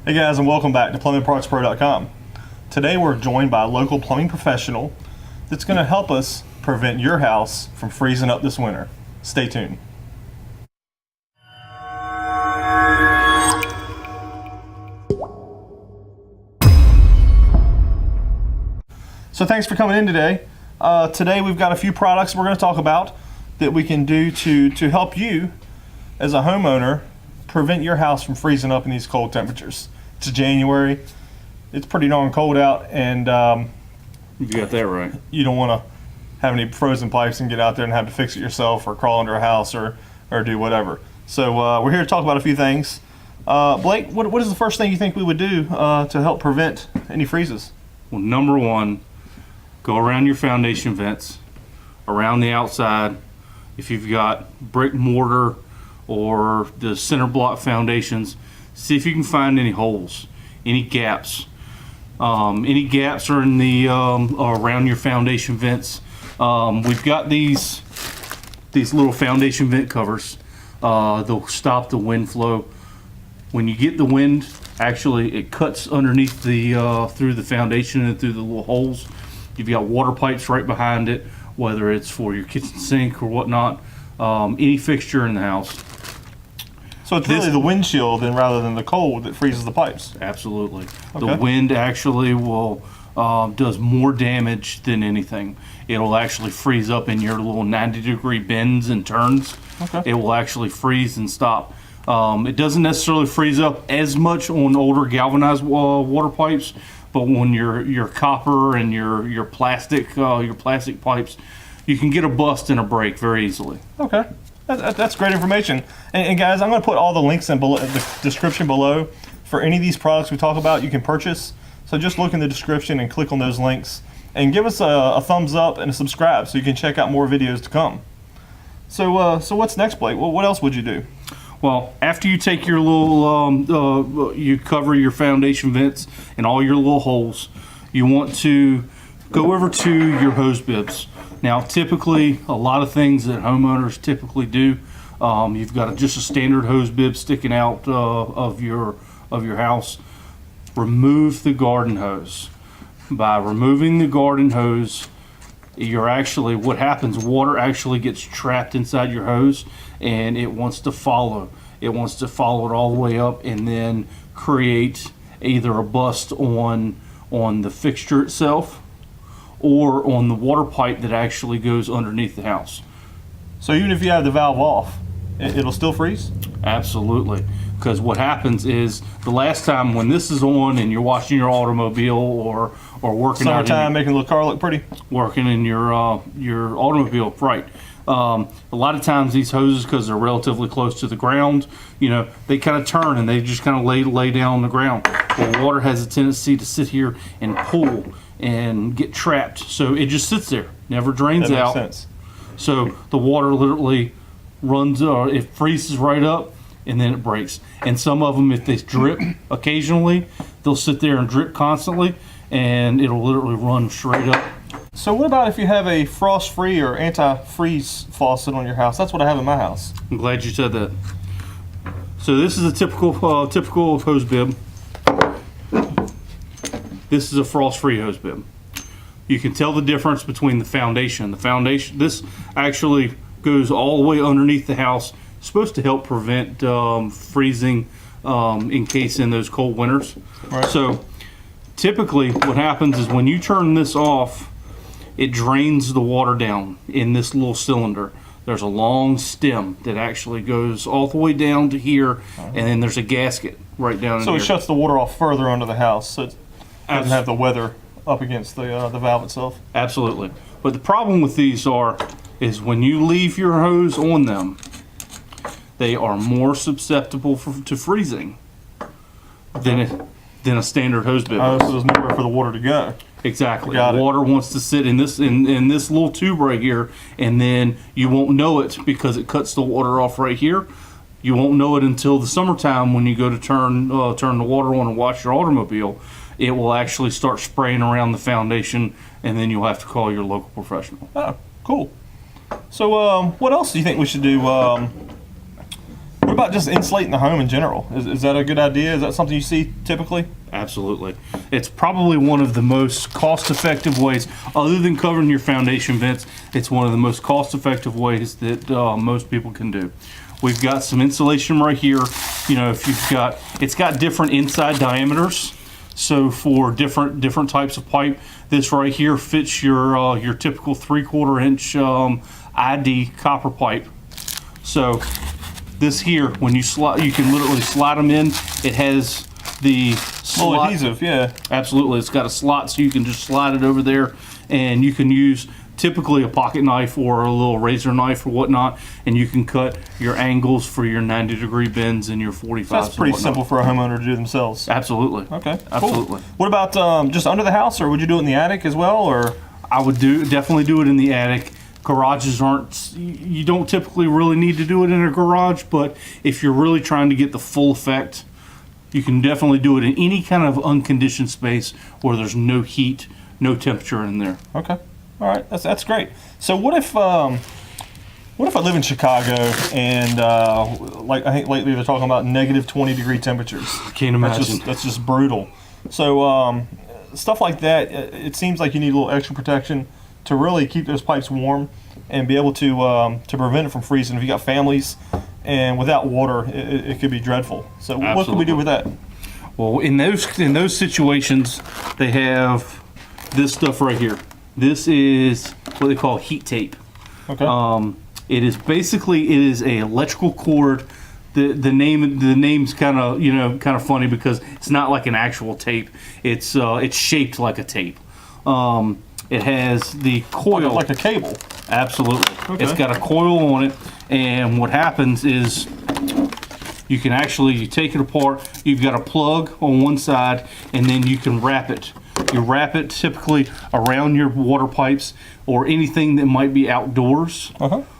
Hey guys, and welcome back to plumbingproductspro.com. Today we're joined by a local plumbing professional that's going to help us prevent your house from freezing up this winter. Stay tuned. So thanks for coming in today. Today we've got a few products we're going to talk about that we can do to help you as a homeowner prevent your house from freezing up in these cold temperatures. It's January. It's pretty darn cold out, and you got that right. You don't want to have any frozen pipes and get out there and have to fix it yourself or crawl under a house or do whatever. So we're here to talk about a few things. Blake, what is the first thing you think we would do to help prevent any freezes? Well, number one, go around your foundation vents, around the outside. If you've got brick mortar or the center block foundations, see if you can find any holes, any gaps. Any gaps are in the around your foundation vents. We've got these little foundation vent covers. They'll stop the wind flow. When you get the wind, actually it cuts underneath the through the foundation and through the little holes. You've got water pipes right behind it, whether it's for your kitchen sink or whatnot, any fixture in the house. So it's really the windshield then rather than the cold that freezes the pipes? Absolutely. Okay. The wind actually will does more damage than anything. It'll actually freeze up in your little 90-degree bends and turns. Okay. It will actually freeze and stop. It doesn't necessarily freeze up as much on older galvanized water pipes, but when your copper and your plastic pipes, you can get a bust and a break very easily. Okay. That's great information. And guys, I'm going to put all the links in the description below for any of these products we talk about you can purchase. So just look in the description and click on those links. And give us a thumbs up and a subscribe so you can check out more videos to come. So what's next, Blake? Well, what else would you do? Well, after you take your little, you cover your foundation vents and all your little holes, you want to go over to your hose bibs. Now, typically, a lot of things that homeowners typically do, you've got just a standard hose bib sticking out of your house. Remove the garden hose. By removing the garden hose, what happens, water actually gets trapped inside your hose and it wants to follow. It wants to follow it all the way up and then create either a bust on the fixture itself or on the water pipe that actually goes underneath the house. So even if you have the valve off, it'll still freeze? Absolutely. Because what happens is the last time when this is on and you're washing your automobile or working summertime, making the car look pretty, working in your automobile, right? A lot of times these hoses, because they're relatively close to the ground, they kind of turn and they just kind of lay down on the ground. Well, water has a tendency to sit here and pull and get trapped, so it just sits there, never drains out. That makes sense. So the water literally runs, it freezes right up, and then it breaks. And some of them, if they drip occasionally, they'll sit there and drip constantly, and it'll literally run straight up. So what about if you have a frost-free or anti-freeze faucet on your house? That's what I have in my house. I'm glad you said that. So this is a typical hose bib. This is a frost-free hose bib. You can tell the difference between the foundation. This actually goes all the way underneath the house. It's supposed to help prevent freezing in case in those cold winters. Right. So typically what happens is when you turn this off, it drains the water down in this little cylinder. There's a long stem that actually goes all the way down to here, and then there's a gasket right down in here. So it shuts the water off further under the house, so it doesn't have the weather up against the valve itself. Absolutely. But the problem with these is when you leave your hose on them, they are more susceptible to freezing than a standard hose bib. Oh, so there's nowhere for the water to go. Exactly. Got it. Water wants to sit in this little tube right here, and then you won't know it because it cuts the water off right here. You won't know it until the summertime when you go to turn the water on and wash your automobile. It will actually start spraying around the foundation, and then you'll have to call your local professional. Oh, cool. So what else do you think we should do What about just insulating the home in general? Is that a good idea? Is that something you see typically? Absolutely. It's probably one of the most cost-effective ways, other than covering your foundation vents, it's one of the most cost-effective ways that most people can do. We've got some insulation right here. You know, if you've got, it's got different inside diameters. So for different types of pipe, this right here fits your typical 3/4 inch ID copper pipe. So this here, when you slide, you can literally slide them in. It has the slot. Adhesive, yeah. Absolutely, it's got a slot, so you can just slide it over there, and you can use typically a pocket knife or a little razor knife or whatnot, and you can cut your angles for your 90-degree bends and your 45s. So that's pretty simple for a homeowner to do themselves. Absolutely. Okay, absolutely. Cool. What about just under the house, or would you do it in the attic as well, or? I would definitely do it in the attic. Garages aren't, you don't typically really need to do it in a garage, but if you're really trying to get the full effect, you can definitely do it in any kind of unconditioned space where there's no heat, no temperature in there. Okay. All right, that's great. So what if I live in Chicago and like I think lately they're talking about negative 20-degree temperatures? I can't imagine. That's just brutal. So stuff like that, it seems like you need a little extra protection to really keep those pipes warm and be able to prevent it from freezing. If you got families and without water, it could be dreadful. So Absolutely. What can we do with that? Well, in those situations, they have this stuff right here. This is what they call heat tape. Okay. It is basically a electrical cord. The name's kind of funny because it's not like an actual tape. It's shaped like a tape. It has the coil, like a cable. Absolutely. Okay. It's got a coil on it, and what happens is you can actually take it apart. You've got a plug on one side, and then you can wrap it. You wrap it typically around your water pipes or anything that might be outdoors.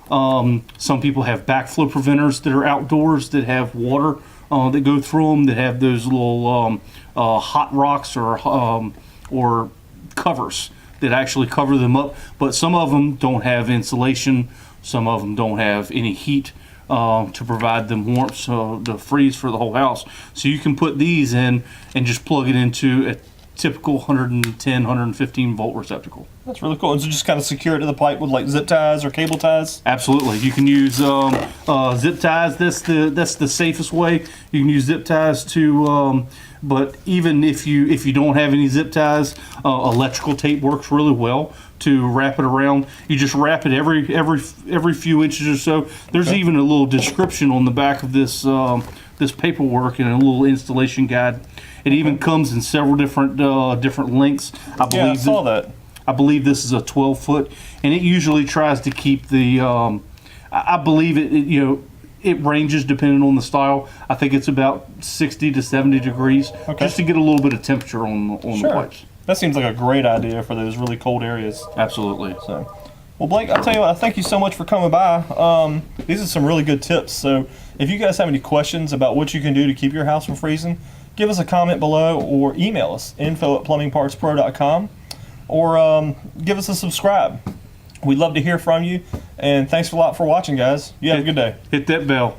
Some people have backflow preventers that are outdoors that have water that go through them, that have those little hot rocks or covers that actually cover them up. But some of them don't have insulation. Some of them don't have any heat to provide them warmth, so to freeze for the whole house. So you can put these in and just plug it into a typical 110, 115 volt receptacle. That's really cool. And so just kind of secure it to the pipe with like zip ties or cable ties? Absolutely. You can use zip ties. That's the safest way. You can use zip ties to, but even if you don't have any zip ties, electrical tape works really well to wrap it around. You just wrap it every few inches or so. There's even a little description on the back of this this paperwork and a little installation guide. It even comes in several different lengths. I saw that. I believe this is a 12-foot, and it usually tries to keep the. I believe it ranges depending on the style. I think it's about 60 to 70 degrees, just to get a little bit of temperature on the pipes. That seems like a great idea for those really cold areas. Absolutely. So, well, Blake, I'll tell you what, I thank you so much for coming by. These are some really good tips. So if you guys have any questions about what you can do to keep your house from freezing, give us a comment below or email us, info@plumbingpartspro.com, or give us a subscribe. We'd love to hear from you, and thanks a lot for watching, guys. You have a good day. Hit that bell.